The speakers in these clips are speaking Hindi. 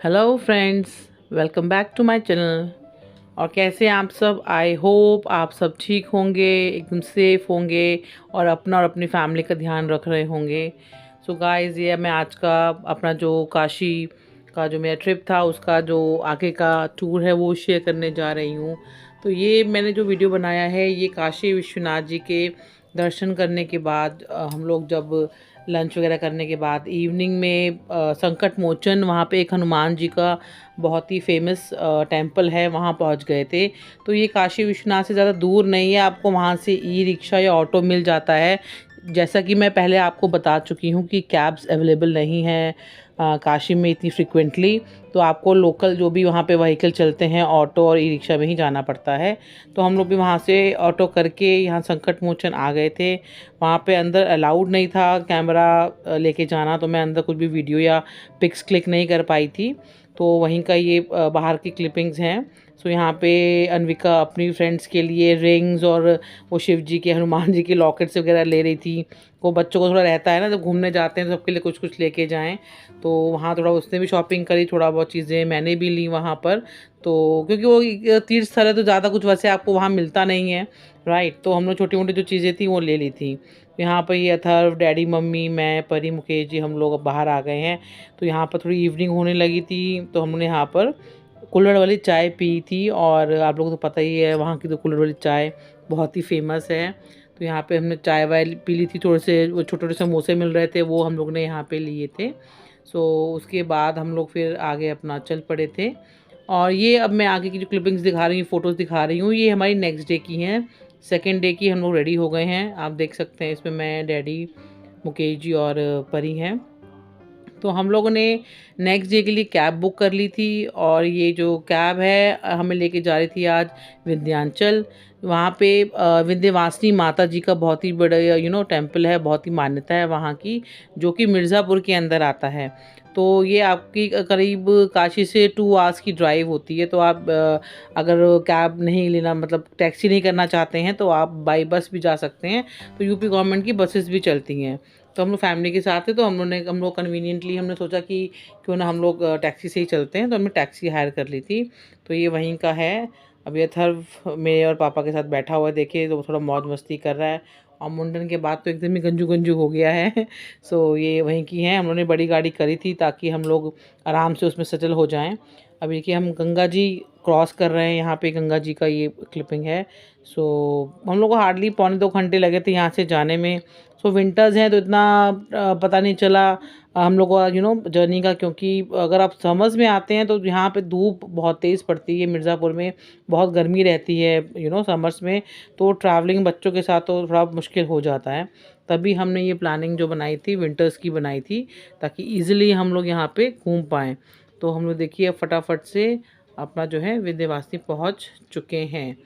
Hello friends, welcome back to my channel. और कैसे हैं आप सब? आई होप आप सब ठीक होंगे, एकदम सेफ होंगे और अपना और अपनी फैमिली का ध्यान रख रहे होंगे। सो गाइस, ये मैं आज का अपना जो काशी का जो मेरा ट्रिप था उसका जो आगे का टूर है वो शेयर करने जा रही हूँ। तो ये मैंने जो वीडियो बनाया है ये काशी विश्वनाथ जी के दर्शन करने के बाद हम लोग जब लंच वगैरह करने के बाद इवनिंग में संकट मोचन वहाँ पे एक हनुमान जी का बहुत ही फेमस टेम्पल है, वहाँ पहुँच गए थे। तो ये काशी विश्वनाथ से ज़्यादा दूर नहीं है, आपको वहाँ से ई रिक्शा या ऑटो मिल जाता है। जैसा कि मैं पहले आपको बता चुकी हूँ कि कैब्स अवेलेबल नहीं हैं काशी में इतनी फ्रिक्वेंटली, तो आपको लोकल जो भी वहाँ पे व्हीकल चलते हैं ऑटो और ई रिक्शा में ही जाना पड़ता है। तो हम लोग भी वहाँ से ऑटो करके यहाँ संकट मोचन आ गए थे। वहाँ पे अंदर अलाउड नहीं था कैमरा लेके जाना, तो मैं अंदर कुछ भी वीडियो या पिक्स क्लिक नहीं कर पाई थी। तो वहीं का ये बाहर की क्लिपिंग्स हैं। सो यहाँ पे अनविका अपनी फ्रेंड्स के लिए रिंग्स और वो शिव जी के हनुमान जी के लॉकेट्स वगैरह ले रही थी। वो बच्चों को थोड़ा रहता है ना, जब घूमने जाते हैं तो सबके लिए कुछ कुछ लेके जाएं। तो वहाँ थोड़ा उसने भी शॉपिंग करी, थोड़ा बहुत चीज़ें मैंने भी ली वहाँ पर। तो क्योंकि वो तीर्थ स्थल है तो ज़्यादा कुछ वैसे आपको वहाँ मिलता नहीं है, राइट। तो हम लोग छोटी मोटी जो चीज़ें थी वो ले ली थी। यहाँ पर ये अथर्व, डैडी, मम्मी, मैं, परी, मुकेश जी हम लोग अब बाहर आ गए हैं। तो यहाँ पर थोड़ी इवनिंग होने लगी थी, तो हमने यहाँ पर कुल्हड़ वाली चाय पी थी। और आप लोगों को तो पता ही है वहाँ की तो कुल्हड़ वाली चाय बहुत ही फेमस है। तो यहाँ पे हमने चाय वाय पी ली थी, थोड़े से वो छोटे छोटे समोसे मिल रहे थे वो हम लोग ने यहाँ पे लिए थे। सो उसके बाद हम लोग फिर आगे अपना चल पड़े थे। और ये अब मैं आगे की जो क्लिपिंग्स दिखा रही हूँ, फ़ोटोज़ दिखा रही हूँ, ये हमारी नेक्स्ट डे की हैं। सेकेंड डे की हम लोग रेडी हो गए हैं, आप देख सकते हैं इसमें मैं, डैडी, मुकेश जी और परी हैं। तो हम लोगों ने नेक्स्ट डे के लिए कैब बुक कर ली थी। और ये जो कैब है हमें लेके जा रही थी आज विंध्याचल। वहाँ पे विंध्यवासिनी माता जी का बहुत ही बड़ा टेम्पल है, बहुत ही मान्यता है वहाँ की, जो कि मिर्ज़ापुर के अंदर आता है। तो ये आपकी करीब काशी से 2 आवर्स की ड्राइव होती है। तो आप अगर कैब नहीं लेना, मतलब टैक्सी नहीं करना चाहते हैं, तो आप बाई बस भी जा सकते हैं। तो यूपी गवर्नमेंट की बसेस भी चलती हैं। तो हम लोग फैमिली के साथ थे, तो हम लोग कन्वीनियंटली हमने सोचा कि क्यों ना हम लोग टैक्सी से ही चलते हैं, तो हमने टैक्सी हायर कर ली थी। तो ये वहीं का है। अब ये अथर्व मेरे और पापा के साथ बैठा हुआ है, देखिए तो थोड़ा मौज मस्ती कर रहा है। और मुंडन के बाद तो एकदम ही गंजू गंजू हो गया है। सो ये वहीं की हैं। हम लोगों ने बड़ी गाड़ी करी थी ताकि हम लोग आराम से उसमें सेटल हो जाएं। अब देखिए हम गंगा जी क्रॉस कर रहे हैं, यहाँ पे गंगा जी का ये क्लिपिंग है। सो हम लोग को हार्डली 1.25 घंटे लगे थे यहाँ से जाने में। सो विंटर्स हैं तो इतना पता नहीं चला हम लोग को जर्नी का, क्योंकि अगर आप समर्स में आते हैं तो यहाँ पे धूप बहुत तेज़ पड़ती है, मिर्ज़ापुर में बहुत गर्मी रहती है समर्स में। तो ट्रैवलिंग बच्चों के साथ तो थोड़ा मुश्किल हो जाता है। तभी हमने ये प्लानिंग जो बनाई थी विंटर्स की बनाई थी, ताकि ईज़िली हम लोग यहाँ पे घूम पाएँ। तो हम लोग देखिए फटाफट से अपना जो है विंध्यवासिनी पहुँच चुके हैं।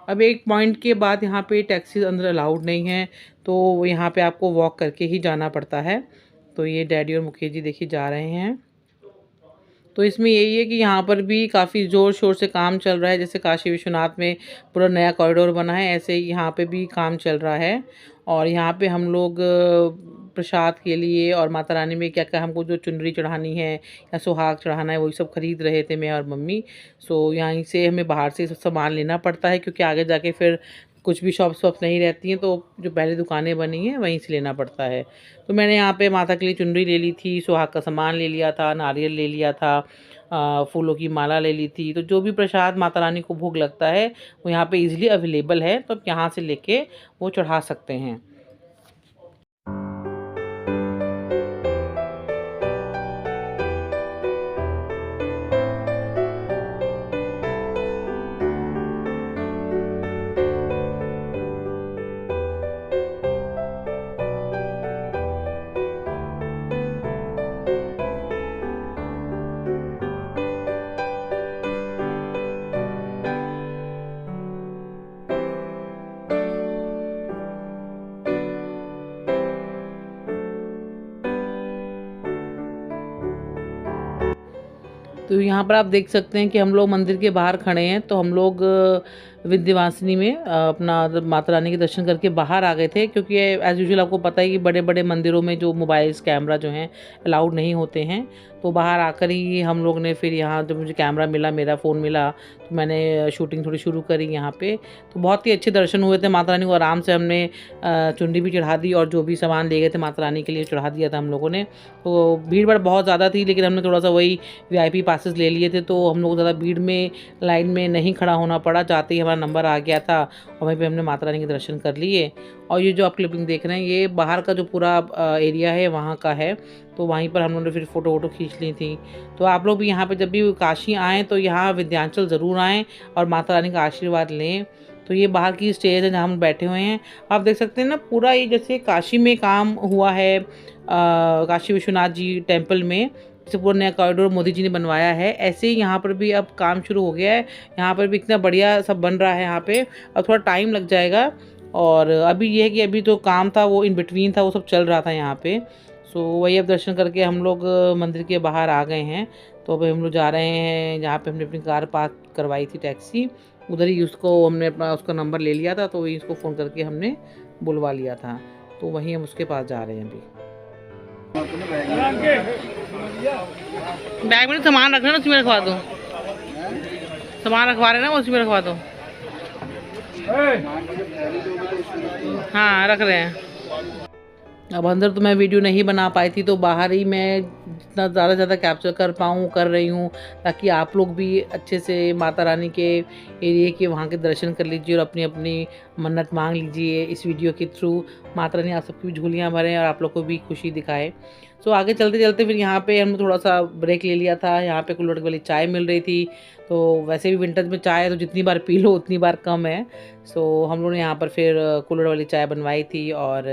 अब एक पॉइंट के बाद यहाँ पे टैक्सीज अंदर अलाउड नहीं है, तो यहाँ पे आपको वॉक करके ही जाना पड़ता है। तो ये डैडी और मुकेश जी देखिए जा रहे हैं। तो इसमें यही है कि यहाँ पर भी काफ़ी ज़ोर शोर से काम चल रहा है। जैसे काशी विश्वनाथ में पूरा नया कॉरिडोर बना है, ऐसे ही यहाँ पे भी काम चल रहा है। और यहाँ पे हम लोग प्रसाद के लिए और माता रानी में क्या क्या हमको जो चुनरी चढ़ानी है या सुहाग चढ़ाना है वही सब खरीद रहे थे मैं और मम्मी। सो यहीं से हमें बाहर से सब सामान लेना पड़ता है, क्योंकि आगे जाके फिर कुछ भी शॉप्स वॉप्स नहीं रहती हैं, तो जो पहले दुकानें बनी हैं वहीं से लेना पड़ता है। तो मैंने यहाँ पे माता के लिए चुनरी ले ली थी, सुहाग का सामान ले लिया था, नारियल ले लिया था, फूलों की माला ले ली थी। तो जो भी प्रसाद माता रानी को भोग लगता है वो यहाँ पे इजीली अवेलेबल है, तो आप यहाँ से लेके वो चढ़ा सकते हैं। तो यहाँ पर आप देख सकते हैं कि हम लोग मंदिर के बाहर खड़े हैं। तो हम लोग विंध्यवासिनी में अपना माता रानी के दर्शन करके बाहर आ गए थे, क्योंकि एज़ यूजुअल आपको पता है कि बड़े बड़े मंदिरों में जो मोबाइल्स कैमरा जो हैं अलाउड नहीं होते हैं। तो बाहर आकर ही हम लोग ने फिर यहाँ जब मुझे कैमरा मिला, मेरा फ़ोन मिला, तो मैंने शूटिंग थोड़ी शुरू करी यहाँ पे। तो बहुत ही अच्छे दर्शन हुए थे माता रानी को। आराम से हमने चुनरी भी चढ़ा दी और जो भी सामान ले गए थे माता रानी के लिए चढ़ा दिया था हम लोगों ने। तो भीड़ भाड़ बहुत ज़्यादा थी, लेकिन हमने थोड़ा सा वही वीआईपी पासेस ले लिए थे, तो हम लोग ज़्यादा भीड़ में लाइन में नहीं खड़ा होना पड़ा। जाते ही हमारा नंबर आ गया था और वहीं पे हमने माता रानी के दर्शन कर लिए। और ये जो आप क्लिपिंग देख रहे हैं ये बाहर का जो पूरा एरिया है वहाँ का है। तो वहीं पर हम लोगों ने फिर फ़ोटो वोटो खींच ली थी। तो आप लोग भी यहाँ पे जब भी काशी आएँ तो यहाँ विंध्याचल ज़रूर आएँ और माता रानी का आशीर्वाद लें। तो ये बाहर की स्टेज है जहाँ हम बैठे हुए हैं। आप देख सकते हैं ना, पूरा ये जैसे काशी में काम हुआ है काशी विश्वनाथ जी टेम्पल में, जैसे पूरा नया कॉरिडोर मोदी जी ने बनवाया है, ऐसे ही यहाँ पर भी अब काम शुरू हो गया है। यहाँ पर भी इतना बढ़िया सब बन रहा है यहाँ पे। अब थोड़ा टाइम लग जाएगा। और अभी ये है कि अभी जो काम था वो इन बिटवीन था, वो सब चल रहा था यहाँ पे। सो वही अब दर्शन करके हम लोग मंदिर के बाहर आ गए हैं। तो अभी हम लोग जा रहे हैं जहाँ पे हमने अपनी कार पार्क करवाई थी टैक्सी, उधर ही उसको हमने अपना उसका नंबर ले लिया था, तो वही उसको फ़ोन करके हमने बुलवा लिया था। तो वहीं हम उसके पास जा रहे हैं अभी। बैग में सामान रखना ना, उसी में रखवा दो। सामान रखवा रहे ना, उसी में रखवा दो। हाँ रख रहे हैं। अब अंदर तो मैं वीडियो नहीं बना पाई थी, तो बाहर ही मैं जितना ज़्यादा से ज़्यादा कैप्चर कर पाऊँ कर रही हूँ, ताकि आप लोग भी अच्छे से माता रानी के एरिए के वहाँ के दर्शन कर लीजिए और अपनी अपनी मन्नत मांग लीजिए इस वीडियो के थ्रू। माता रानी आप सबकी भी झोलियाँ भरें और आप लोग को भी खुशी दिखाए। सो आगे चलते चलते फिर यहाँ पे हमने थोड़ा सा ब्रेक ले लिया था। यहाँ पे कुल्हड़ वाली चाय मिल रही थी। तो वैसे भी विंटर्स में चाय तो जितनी बार पी लो उतनी बार कम है। सो हम लोगों ने यहाँ पर फिर कुल्हड़ वाली चाय बनवाई थी और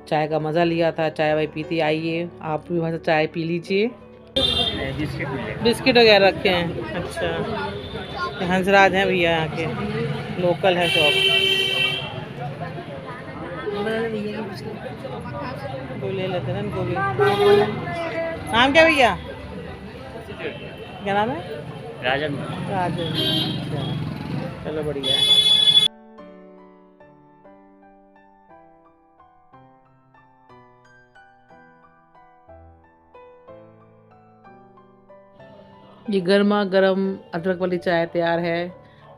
चाय का मज़ा लिया था। चाय वाय पी थी। आइए आप भी वहाँ से चाय पी लीजिए। बिस्किट वगैरह रखे हैं। अच्छा, हंसराज हैं भैया, यहाँ के लोकल है शॉप। कोई ले लेते हैं इनको भी। नाम क्या भैया? क्या नाम है? राजन। राजन, अच्छा चलो बढ़िया है। ये गर्मा गर्म अदरक वाली चाय तैयार है।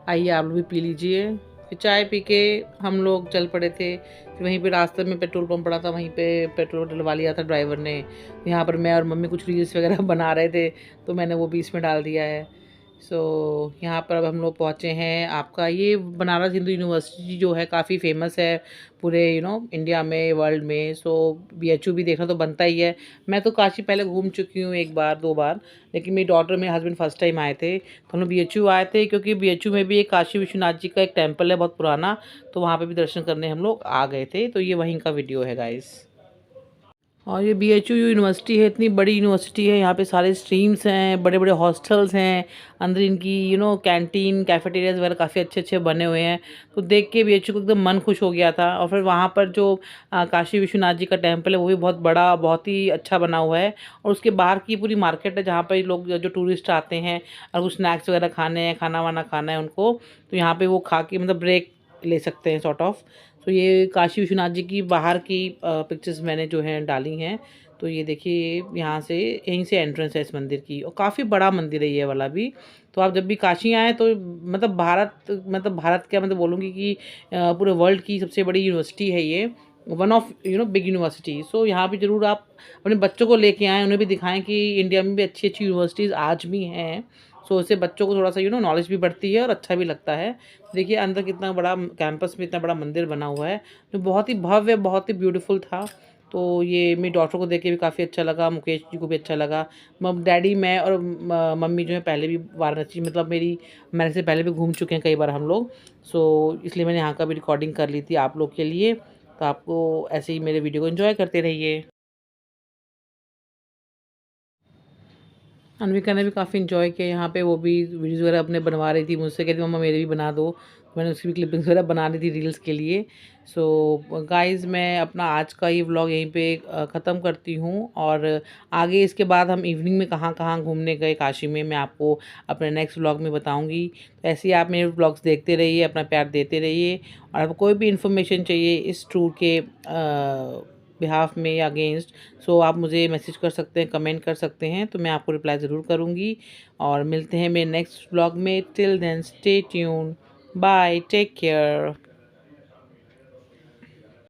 आइए आप लोग भी पी लीजिए। फिर चाय पी के हम लोग चल पड़े थे। फिर वहीं पे रास्ते में पेट्रोल पंप पड़ा था, वहीं पे पेट्रोल डलवा लिया था ड्राइवर ने। यहाँ पर मैं और मम्मी कुछ रील्स वगैरह बना रहे थे, तो मैंने वो भी इसमें डाल दिया है। सो यहाँ पर अब हम लोग पहुँचे हैं। आपका ये बनारस हिंदू यूनिवर्सिटी जो है काफ़ी फेमस है पूरे इंडिया में, वर्ल्ड में। सो बीएचयू भी देखना तो बनता ही है। मैं तो काशी पहले घूम चुकी हूँ एक बार दो बार, लेकिन मेरी डॉटर मेरे हस्बैंड फर्स्ट टाइम आए थे। तो हम लोग बीएचयू आए थे, क्योंकि बीएचयू में भी एक काशी विश्वनाथ जी का एक टेम्पल है बहुत पुराना, तो वहाँ पे भी दर्शन करने हम लोग आ गए थे। तो ये वहीं का वीडियो है गाइस। और ये बीएचयू यूनिवर्सिटी है, इतनी बड़ी यूनिवर्सिटी है। यहाँ पे सारे स्ट्रीम्स हैं, बड़े बड़े हॉस्टल्स हैं, अंदर इनकी कैंटीन कैफेटेरियाज वगैरह काफ़ी अच्छे अच्छे बने हुए हैं। तो देख के बीएचयू को एकदम मन खुश हो गया था। और फिर वहाँ पर जो काशी विश्वनाथ जी का टेम्पल है वो भी बहुत बड़ा, बहुत ही अच्छा बना हुआ है। और उसके बाहर की पूरी मार्केट है जहाँ पर लोग जो टूरिस्ट आते हैं और कुछ स्नैक्स वगैरह खाने हैं, खाना वाना खाना है उनको, तो यहाँ पर वो खा के मतलब ब्रेक ले सकते हैं सॉर्ट ऑफ। तो ये काशी विश्वनाथ जी की बाहर की पिक्चर्स मैंने जो हैं डाली हैं। तो ये देखिए यहाँ से, यहीं से एंट्रेंस है इस मंदिर की, और काफ़ी बड़ा मंदिर है ये वाला भी। तो आप जब भी काशी आएँ तो मतलब भारत क्या मतलब बोलूँगी कि पूरे वर्ल्ड की सबसे बड़ी यूनिवर्सिटी है ये, वन ऑफ बिग यूनिवर्सिटी। सो यहाँ भी ज़रूर आप अपने बच्चों को लेके आएँ, उन्हें भी दिखाएं कि इंडिया में भी अच्छी अच्छी यूनिवर्सिटीज़ आज भी हैं। सो इससे बच्चों को थोड़ा सा नॉलेज भी बढ़ती है और अच्छा भी लगता है। देखिए अंदर कितना बड़ा कैंपस में इतना बड़ा मंदिर बना हुआ है, जो बहुत ही भव्य, बहुत ही ब्यूटीफुल था। तो ये मेरी डॉटर को देख के भी काफ़ी अच्छा लगा, मुकेश जी को भी अच्छा लगा। डैडी, मैं और मम्मी जो है पहले भी वाराणसी, मतलब मेरी मैरिज से पहले भी घूम चुके हैं कई बार हम लोग। सो इसलिए मैंने यहाँ का भी रिकॉर्डिंग कर ली थी आप लोग के लिए। तो आपको ऐसे ही मेरे वीडियो को एंजॉय करते रहिए। अनविका ने भी काफ़ी इन्जॉय किया यहाँ पे, वो भी वीडियोज़ वगैरह अपने बनवा रही थी, मुझसे कहती मम्मा मेरे भी बना दो। मैंने उसकी भी क्लिपिंग्स वगैरह बना ली थी रील्स के लिए। सो गाइज़, मैं अपना आज का ये व्लॉग यहीं पे ख़त्म करती हूँ, और आगे इसके बाद हम इवनिंग में कहाँ कहाँ घूमने गए काशी में, मैं आपको अपने नेक्स्ट व्लॉग में बताऊँगी। तो ऐसे ही आप मेरे व्लॉग्स देखते रहिए, अपना प्यार देते रहिए, और आपको कोई भी इन्फॉर्मेशन चाहिए इस टूर के बिहाफ में या अगेंस्ट, सो आप मुझे मैसेज कर सकते हैं, कमेंट कर सकते हैं, तो मैं आपको रिप्लाई ज़रूर करूँगी। और मिलते हैं मेरे नेक्स्ट व्लॉग में। Till then stay tune, bye, take care.